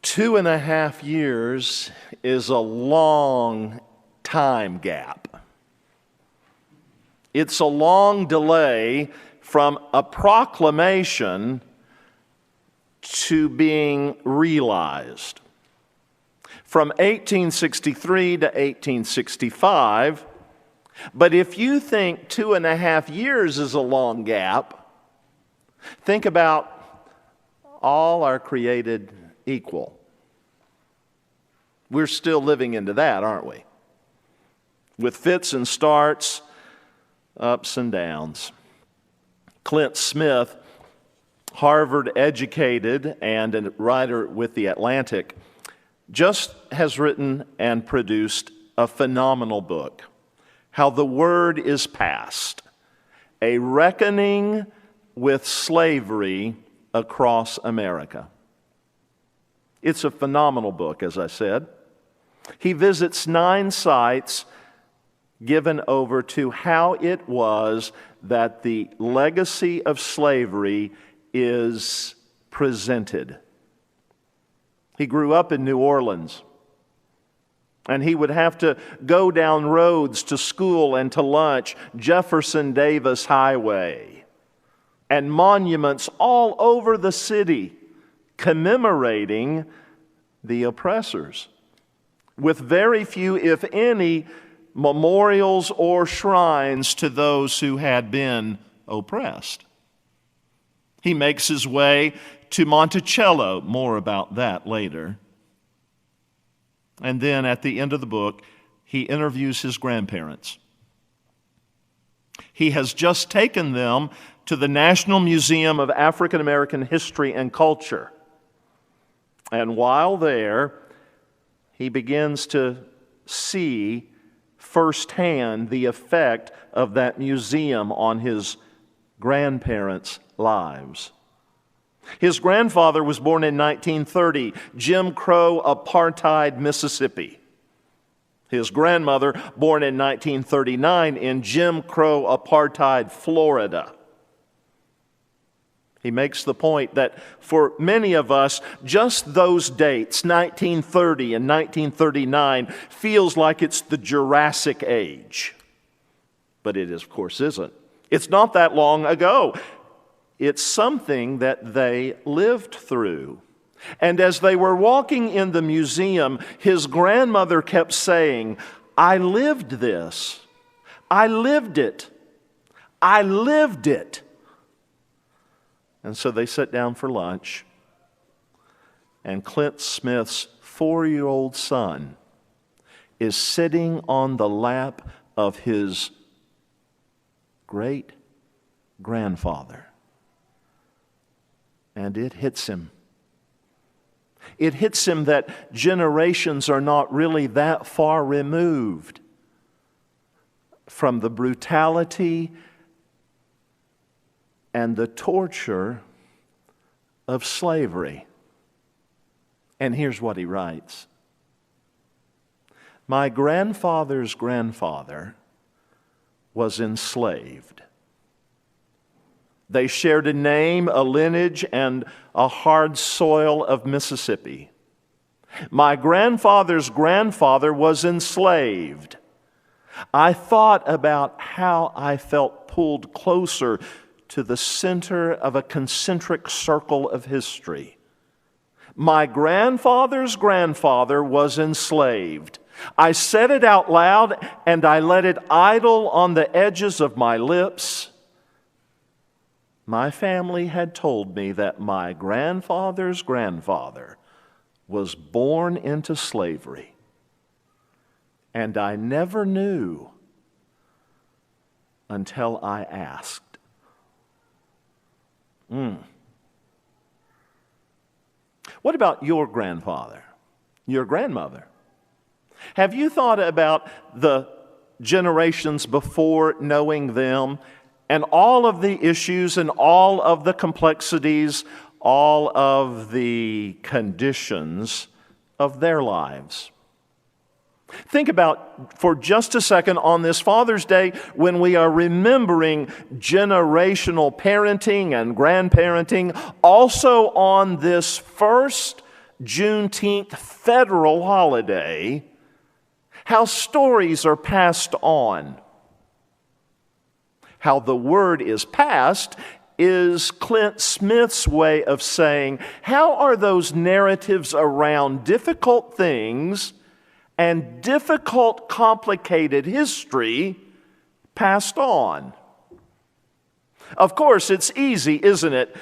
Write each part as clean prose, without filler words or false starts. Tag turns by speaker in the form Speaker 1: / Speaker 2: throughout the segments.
Speaker 1: 2.5 years is a long time gap. It's a long delay from a proclamation to being realized. From 1863 to 1865, but if you think 2.5 years is a long gap, think about all are created equal. We're still living into that, aren't we? With fits and starts, ups and downs. Clint Smith, Harvard-educated and a writer with The Atlantic, just has written and produced a phenomenal book, How the Word is Passed, a reckoning with slavery across America. It's a phenomenal book, as I said. He visits 9 sites given over to how it was that the legacy of slavery is presented. He grew up in New Orleans, and he would have to go down roads to school and to lunch, Jefferson Davis Highway, and monuments all over the city commemorating the oppressors, with very few, if any, memorials or shrines to those who had been oppressed. He makes his way to Monticello, more about that later. And then at the end of the book, he interviews his grandparents. He has just taken them to the National Museum of African American History and Culture. And while there, he begins to see firsthand the effect of that museum on his grandparents' lives. His grandfather was born in 1930, Jim Crow apartheid Mississippi. His grandmother, born in 1939 in Jim Crow apartheid Florida. He makes the point that for many of us, just those dates, 1930 and 1939, feels like it's the Jurassic Age. But it, of course, isn't. It's not that long ago. It's something that they lived through. And as they were walking in the museum, his grandmother kept saying, "I lived this. I lived it. I lived it." And so they sat down for lunch, and Clint Smith's 4-year-old son is sitting on the lap of his great-grandfather. And it hits him. It hits him that generations are not really that far removed from the brutality and the torture of slavery. And here's what he writes. My grandfather's grandfather was enslaved. They shared a name, a lineage, and a hard soil of Mississippi. My grandfather's grandfather was enslaved. I thought about how I felt pulled closer to the center of a concentric circle of history. My grandfather's grandfather was enslaved. I said it out loud and I let it idle on the edges of my lips. My family had told me that my grandfather's grandfather was born into slavery. And I never knew until I asked. What about your grandfather, your grandmother? Have you thought about the generations before knowing them and all of the issues and all of the complexities, all of the conditions of their lives? Think about, for just a second, on this Father's Day, when we are remembering generational parenting and grandparenting, also on this first Juneteenth federal holiday, how stories are passed on. How the word is passed is Clint Smith's way of saying, how are those narratives around difficult things and difficult, complicated history passed on? Of course, it's easy, isn't it,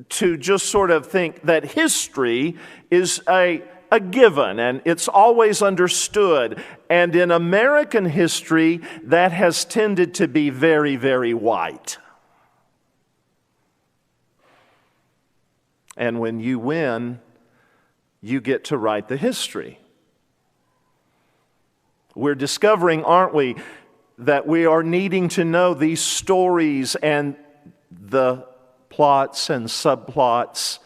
Speaker 1: to just sort of think that history is a given and it's always understood. And in American history, that has tended to be very, very white. And when you win, you get to write the history. We're discovering, aren't we, that we are needing to know these stories and the plots and subplots,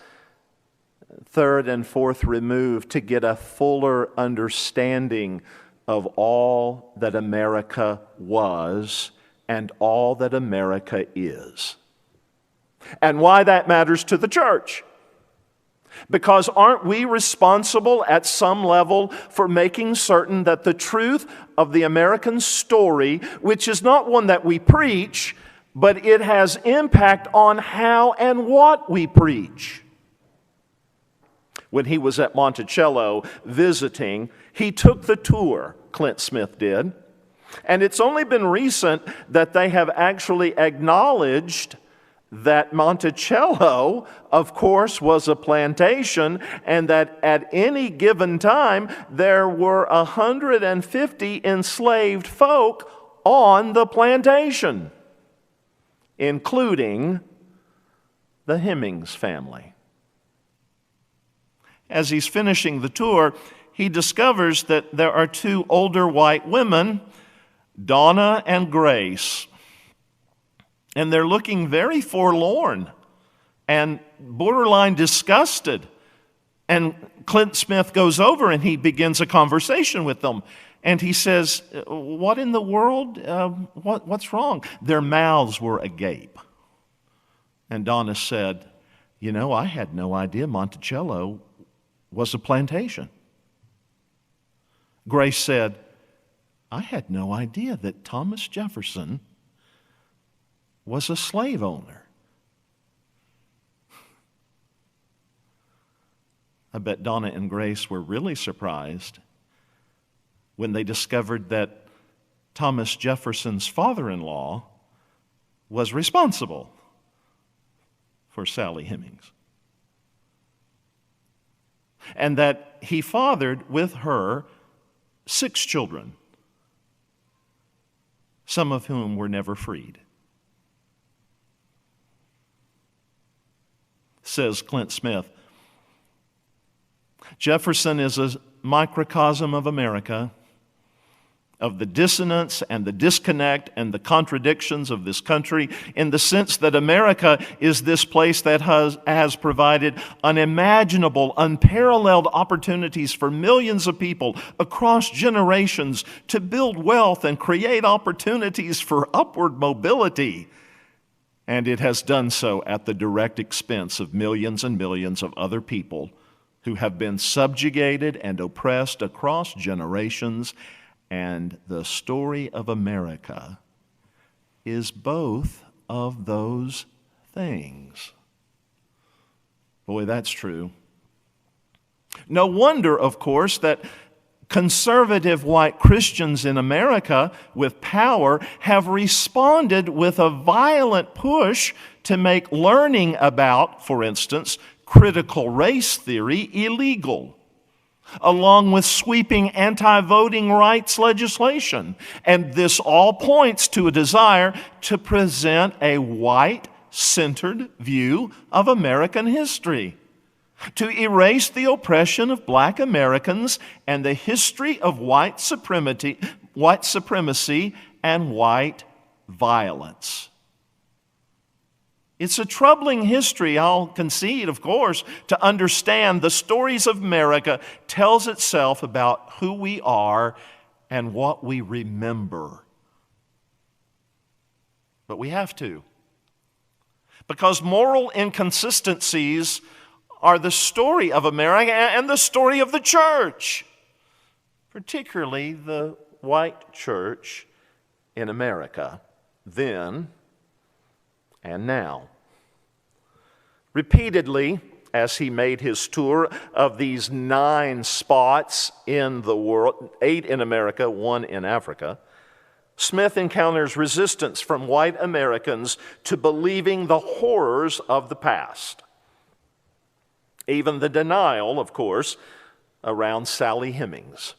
Speaker 1: third and fourth removed, to get a fuller understanding of all that America was and all that America is. And why that matters to the church. Because aren't we responsible at some level for making certain that the truth of the American story, which is not one that we preach, but it has impact on how and what we preach? When he was at Monticello visiting, he took the tour, Clint Smith did. And it's only been recent that they have actually acknowledged that Monticello, of course, was a plantation, and that at any given time there were 150 enslaved folk on the plantation, including the Hemings family. As he's finishing the tour, he discovers that there are two older white women, Donna and Grace, and they're looking very forlorn and borderline disgusted. And Clint Smith goes over and he begins a conversation with them. And he says, what in the world? What's wrong? Their mouths were agape. And Donna said, I had no idea Monticello was a plantation. Grace said, I had no idea that Thomas Jefferson was a slave owner. I bet Donna and Grace were really surprised when they discovered that Thomas Jefferson's father-in-law was responsible for Sally Hemings, and that he fathered with her 6 children, some of whom were never freed. Says Clint Smith, Jefferson is a microcosm of America, of the dissonance and the disconnect and the contradictions of this country, in the sense that America is this place that has provided unimaginable, unparalleled opportunities for millions of people across generations to build wealth and create opportunities for upward mobility. And it has done so at the direct expense of millions and millions of other people who have been subjugated and oppressed across generations. And the story of America is both of those things. Boy, that's true. No wonder, of course, that conservative white Christians in America with power have responded with a violent push to make learning about, for instance, critical race theory illegal, along with sweeping anti-voting rights legislation. And this all points to a desire to present a white-centered view of American history, to erase the oppression of black Americans and the history of white supremacy and white violence. It's a troubling history, I'll concede, of course, to understand the stories of America tells itself about who we are and what we remember. But we have to. Because moral inconsistencies are the story of America and the story of the church, particularly the white church in America then and now. Repeatedly, as he made his tour of these 9 spots in the world, 8 in America, 1 in Africa, Smith encounters resistance from white Americans to believing the horrors of the past. Even the denial, of course, around Sally Hemings.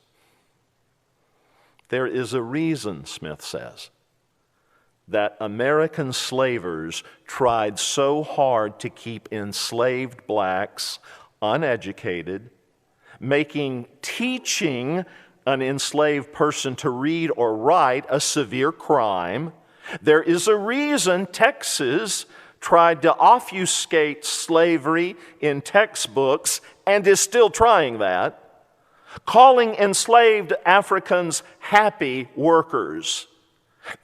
Speaker 1: There is a reason, Smith says, that American slavers tried so hard to keep enslaved blacks uneducated, making teaching an enslaved person to read or write a severe crime. There is a reason Texas tried to obfuscate slavery in textbooks and is still trying that, calling enslaved Africans happy workers.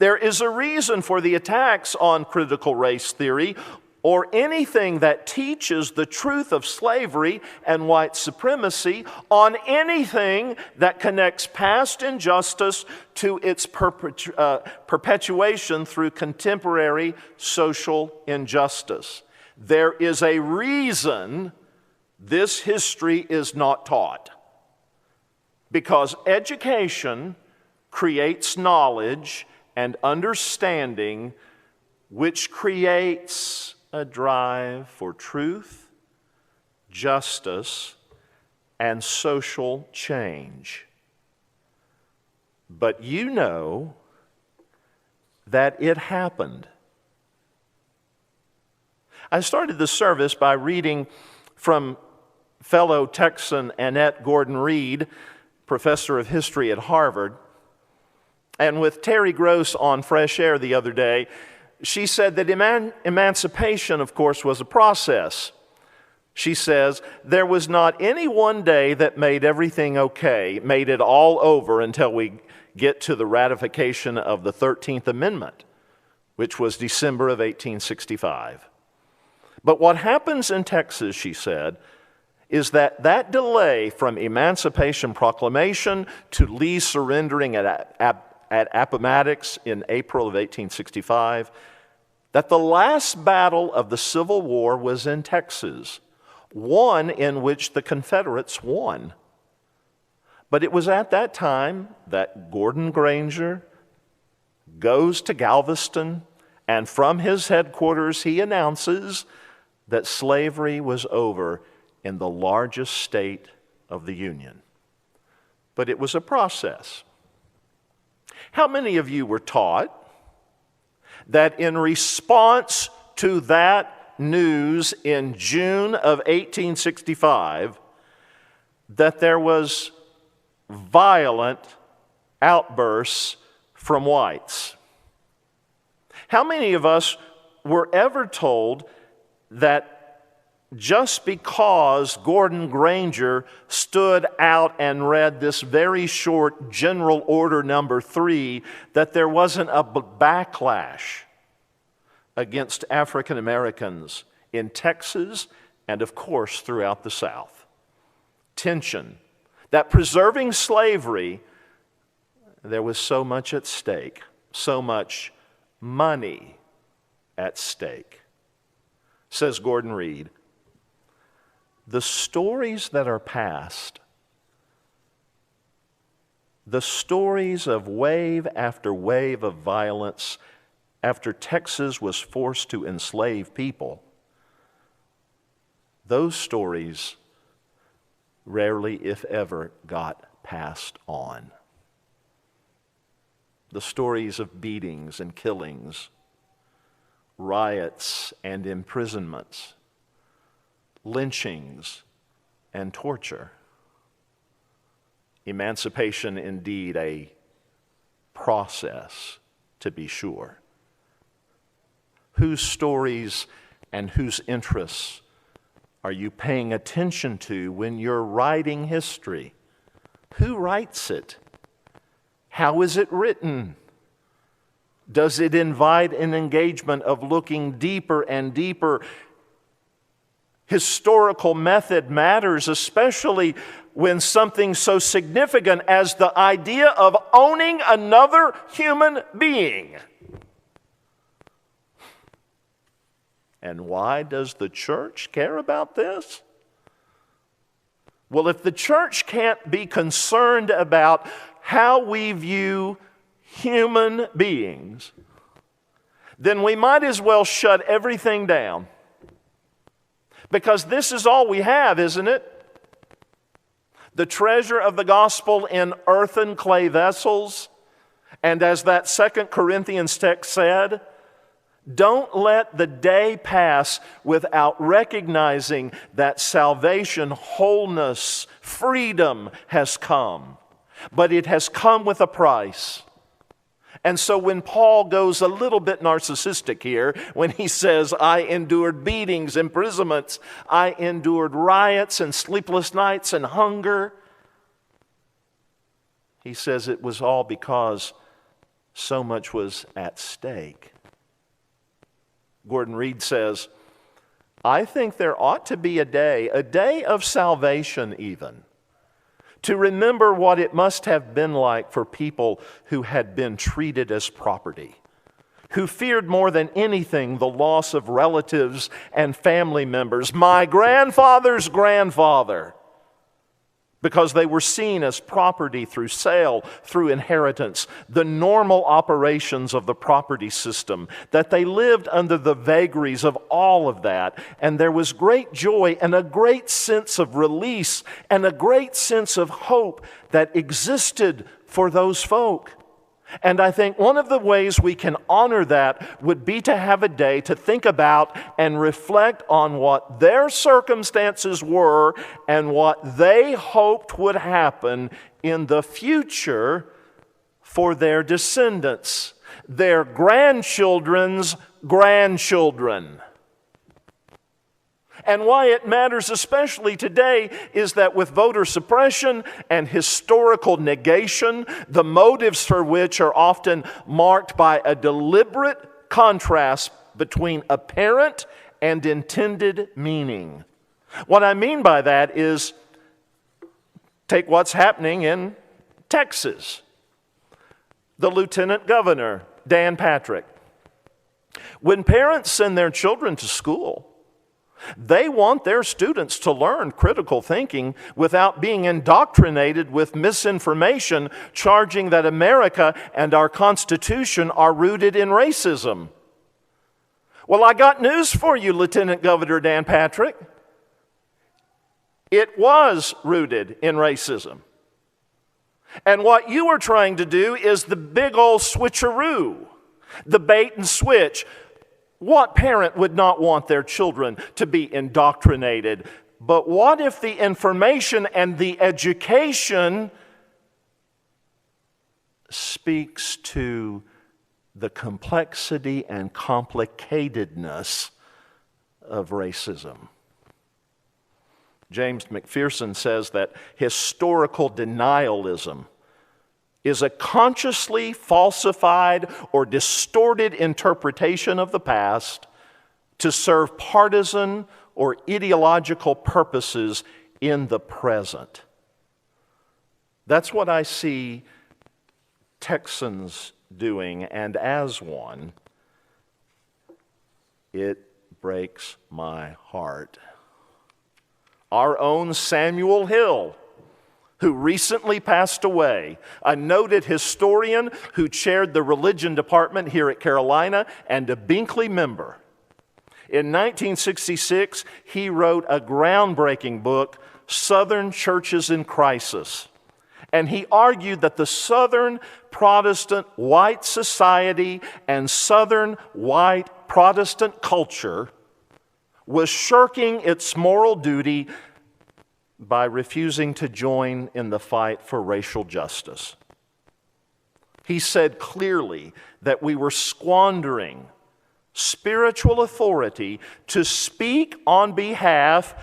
Speaker 1: There is a reason for the attacks on critical race theory or anything that teaches the truth of slavery and white supremacy, on anything that connects past injustice to its perpetuation through contemporary social injustice. There is a reason this history is not taught. Because education creates knowledge and understanding, which creates a drive for truth, justice, and social change. But you know that it happened. I started the service by reading from fellow Texan Annette Gordon-Reed, professor of history at Harvard. And with Terry Gross on Fresh Air the other day, she said that emancipation, of course, was a process. She says, there was not any one day that made everything okay, made it all over until we get to the ratification of the 13th Amendment, which was December of 1865. But what happens in Texas, she said, is that delay from Emancipation Proclamation to Lee surrendering at Appomattox in April of 1865, that the last battle of the Civil War was in Texas, one in which the Confederates won. But it was at that time that Gordon Granger goes to Galveston, and from his headquarters he announces that slavery was over in the largest state of the Union. But it was a process. How many of you were taught that in response to that news in June of 1865, that there was violent outbursts from whites? How many of us were ever told that just because Gordon Granger stood out and read this very short General Order number 3, that there wasn't a backlash against African Americans in Texas and, of course, throughout the South? Tension. That preserving slavery, there was so much at stake, so much money at stake. Says Gordon Reed, the stories that are past, the stories of wave after wave of violence after Texas was forced to enslave people, those stories rarely, if ever, got passed on. The stories of beatings and killings, riots and imprisonments, lynchings and torture. Emancipation, indeed, a process, to be sure. Whose stories and whose interests are you paying attention to when you're writing history? Who writes it? How is it written? Does it invite an engagement of looking deeper and deeper Historical method matters, especially when something so significant as the idea of owning another human being. And why does the church care about this? Well, if the church can't be concerned about how we view human beings, then we might as well shut everything down. Because this is all we have, isn't it? The treasure of the gospel in earthen clay vessels. And as that 2 Corinthians text said, don't let the day pass without recognizing that salvation, wholeness, freedom has come. But it has come with a price. And so when Paul goes a little bit narcissistic here, when he says, I endured beatings, imprisonments, I endured riots and sleepless nights and hunger, he says it was all because so much was at stake. Gordon Reed says, I think there ought to be a day of salvation even, to remember what it must have been like for people who had been treated as property, who feared more than anything the loss of relatives and family members, my grandfather's grandfather, because they were seen as property through sale, through inheritance, the normal operations of the property system, that they lived under the vagaries of all of that. And there was great joy and a great sense of release and a great sense of hope that existed for those folk. And I think one of the ways we can honor that would be to have a day to think about and reflect on what their circumstances were and what they hoped would happen in the future for their descendants, their grandchildren's grandchildren. And why it matters especially today is that with voter suppression and historical negation, the motives for which are often marked by a deliberate contrast between apparent and intended meaning. What I mean by that is, take what's happening in Texas. The Lieutenant Governor, Dan Patrick. When parents send their children to school, they want their students to learn critical thinking without being indoctrinated with misinformation charging that America and our Constitution are rooted in racism. Well, I got news for you, Lieutenant Governor Dan Patrick. It was rooted in racism. And what you are trying to do is the big old switcheroo, the bait and switch. What parent would not want their children to be indoctrinated? But what if the information and the education speaks to the complexity and complicatedness of racism? James McPherson says that historical denialism is a consciously falsified or distorted interpretation of the past to serve partisan or ideological purposes in the present. That's what I see Texans doing, and as one, it breaks my heart. Our own Samuel Hill, who recently passed away, a noted historian who chaired the religion department here at Carolina and a Binkley member. In 1966, he wrote a groundbreaking book, Southern Churches in Crisis. And he argued that the Southern Protestant white society and Southern white Protestant culture was shirking its moral duty by refusing to join in the fight for racial justice. He said clearly that we were squandering spiritual authority to speak on behalf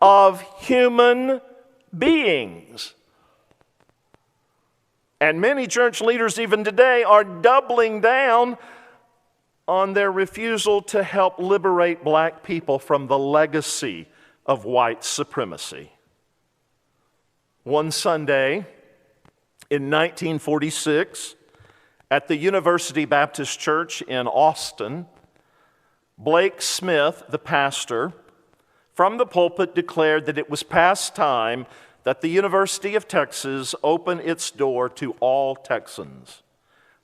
Speaker 1: of human beings. And many church leaders even today are doubling down on their refusal to help liberate black people from the legacy of white supremacy. One Sunday in 1946, at the University Baptist Church in Austin, Blake Smith, the pastor, from the pulpit declared that it was past time that the University of Texas open its door to all Texans,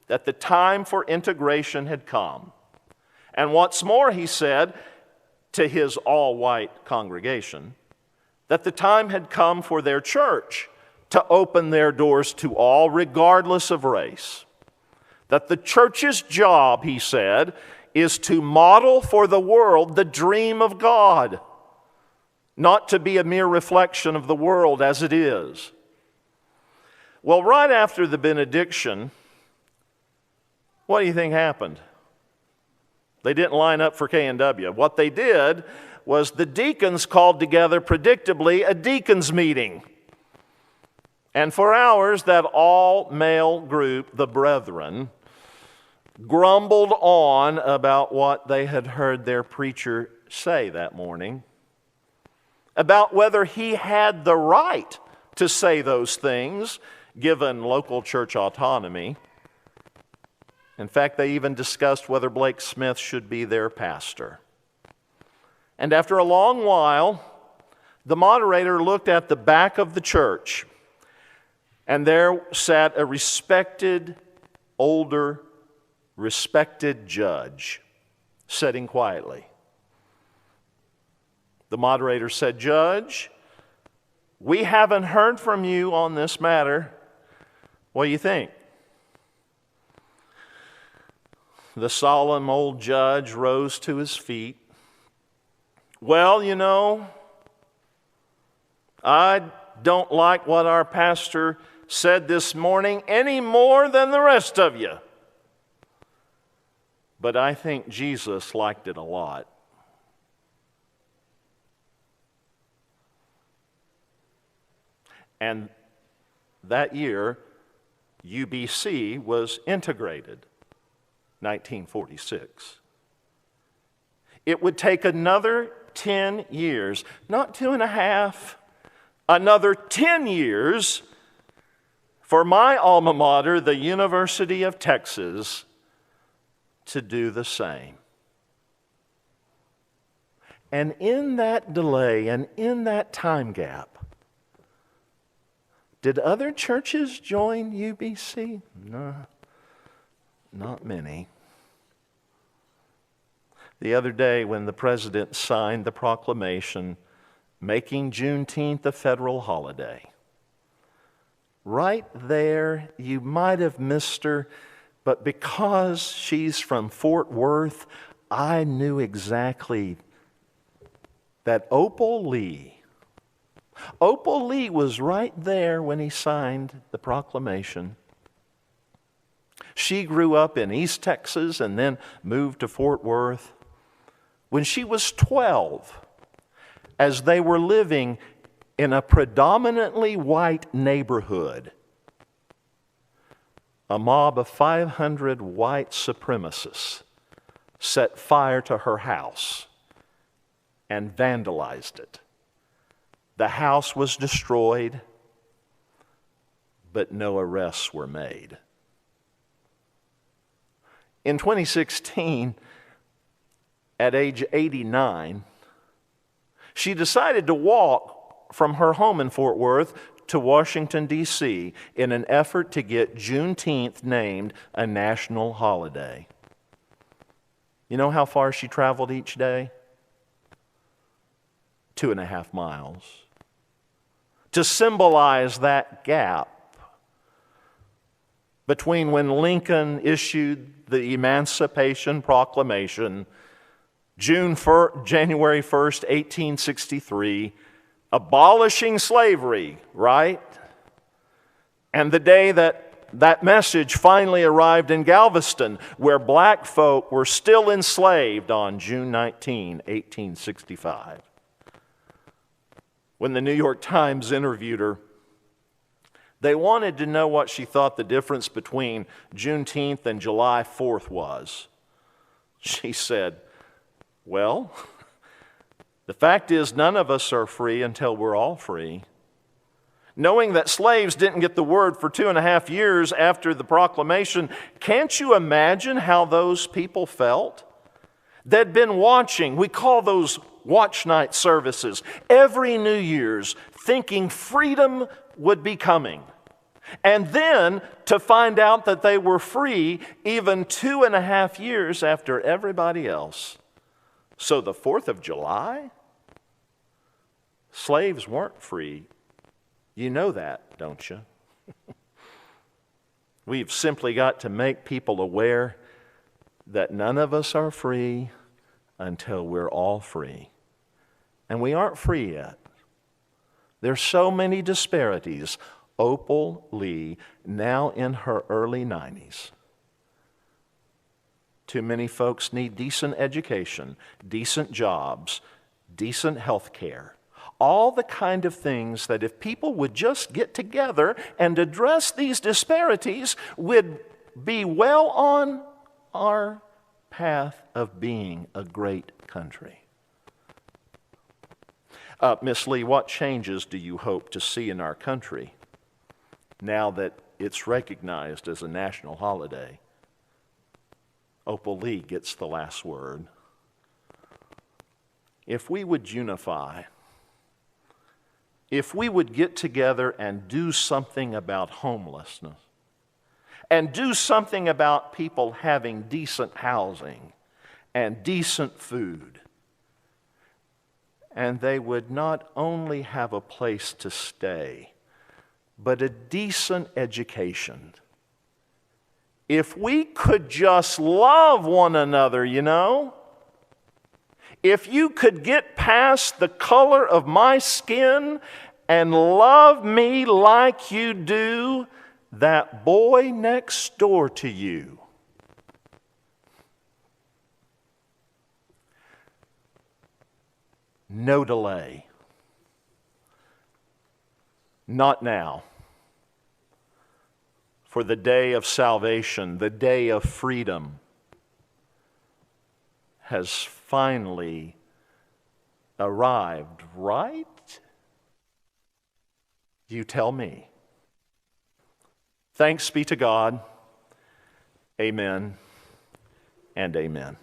Speaker 1: that the time for integration had come. And what's more, he said to his all-white congregation, that the time had come for their church to open their doors to all, regardless of race. That the church's job, he said, is to model for the world the dream of God, not to be a mere reflection of the world as it is. Well, right after the benediction, what do you think happened? They didn't line up for K&W. What they did was the deacons called together, predictably, a deacons meeting. And for hours, that all-male group, the brethren, grumbled on about what they had heard their preacher say that morning, about whether he had the right to say those things, given local church autonomy. In fact, they even discussed whether Blake Smith should be their pastor. And after a long while, the moderator looked at the back of the church, and there sat a respected judge, sitting quietly. The moderator said, "Judge, we haven't heard from you on this matter. What do you think?" The solemn old judge rose to his feet. "Well, you know, I don't like what our pastor said this morning any more than the rest of you. But I think Jesus liked it a lot." And that year, UBC was integrated, 1946. It would take another 10 years, not 2.5, another 10 years for my alma mater, the University of Texas, to do the same. And in that delay and in that time gap, did other churches join UBC? No, not many. The other day when the president signed the proclamation making Juneteenth a federal holiday, right there, you might have missed her, but because she's from Fort Worth, I knew exactly that Opal Lee was right there when he signed the proclamation. She grew up in East Texas and then moved to Fort Worth. When she was 12, as they were living in a predominantly white neighborhood, a mob of 500 white supremacists set fire to her house and vandalized it. The house was destroyed, but no arrests were made. In 2016, at age 89, she decided to walk from her home in Fort Worth to Washington, D.C. in an effort to get Juneteenth named a national holiday. You know how far she traveled each day? 2.5 miles. To symbolize that gap between when Lincoln issued the Emancipation Proclamation, January 1st, 1863, abolishing slavery, right? And the day that message finally arrived in Galveston, where black folk were still enslaved on June 19, 1865. When the New York Times interviewed her, they wanted to know what she thought the difference between Juneteenth and July 4th was. She said, "Well, The fact is, none of us are free until we're all free. Knowing that slaves didn't get the word for 2.5 years after the proclamation, can't you imagine how those people felt? They'd been watching, we call those watch night services, every New Year's, thinking freedom would be coming. And then to find out that they were free even 2.5 years after everybody else. So the 4th of July, slaves weren't free. You know that, don't you? We've simply got to make people aware that none of us are free until we're all free. And we aren't free yet. There's so many disparities. Opal Lee, now in her early 90s. Too many folks need decent education, decent jobs, decent health care. All the kind of things that if people would just get together and address these disparities, would be well on our path of being a great country. Miss Lee, what changes do you hope to see in our country now that it's recognized as a national holiday? Opal Lee gets the last word. If we would unify, if we would get together and do something about homelessness, and do something about people having decent housing and decent food, and they would not only have a place to stay, but a decent education. If we could just love one another, if you could get past the color of my skin and love me like you do that boy next door to you. No delay. Not now. For the day of salvation, the day of freedom, has finally arrived, right? You tell me. Thanks be to God. Amen and amen.